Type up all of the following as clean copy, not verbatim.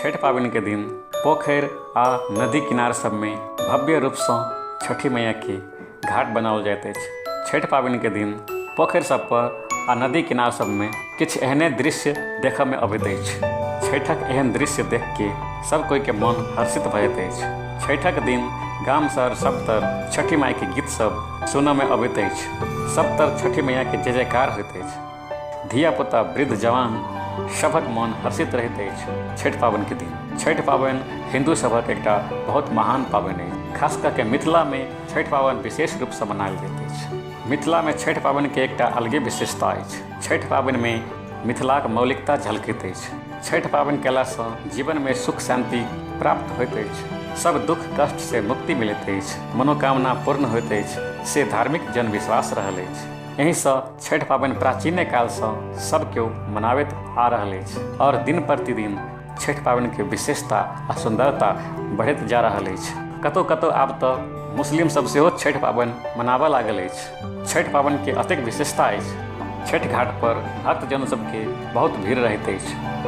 छठि पाबनि के दिन पोखरि आ नदी किनार सबमे भव्य रूपसँ छठि मैया के घाट बनाओल जाइत अछि। छठि पाबनि के दिन पोखरि सब पर आ नदी किनार सबमे किछु एहने दृश्य देखऽमे अबैत अछि। छठिक एहन दृश्य देख के सब कोई के मन हर्षित भऽ जाइत अछि। छठिक दिन गाम शहर सब तर छठि माई के गीत सब सुनऽमे अबैत अछि। सब तर छठि मैया के जय जयकार होइत अछि। धिया पुता वृद्ध जवान सभक मन हर्षित रहैत अछि छठि पाबनि के दिन। छठि पाबनि हिन्दू सभक एकटा बहुत महान पाबनि अछि। खास कऽ के मिथिलामे छठि पाबनि विशेष रूपसँ मनायल जाइत अछि। मिथिलामे छठि पाबनि के एकटा अलगे विशेषता अछि। छठि पाबनिमे मिथिलाक मौलिकता झलकैत अछि। छठि पाबनि कयलासँ जीवनमे सुख शांति प्राप्त होइत अछि। सब दुख कष्ट से मुक्ति मिलैत अछि, मनोकामना पूर्ण होइत अछि से धार्मिक जनविश्वास रहल अछि। एहिसँ छठि पाबनि प्राचीने कालसँ सब केओ मनाबैत आ रहल अछि और दिन प्रतिदिन छठि पाबनिके विशेषता आ सुन्दरता बढ़ैत जा रहल अछि। कतहु कतहु आब तऽ मुस्लिम सब सेहो छठि पाबनि मनाबऽ लागल अछि। छठि पाबनिके अतेक विशेषता अछि, छठि घाट पर भक्तजन सबके बहुत भीड़ रहैत अछि।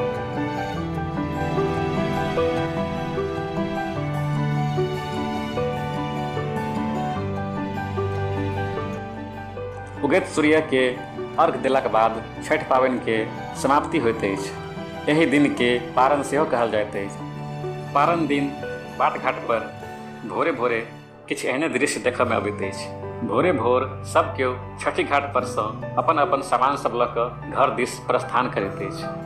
उगैत सूर्य के अर्घ देलाक बाद छठि पाबनि के समाप्ति होइत अछि। एहि दिन के पारण सेहो कहल जाइत अछि। पारण दिन बाट घाट पर भोरे भोरे किछु एहने दृश्य देखऽमे अबैत अछि। भोरे भोर सब केओ छठि घाट परसँ अपन अपन सामान सब लऽ कऽ घर दिस प्रस्थान करैत अछि।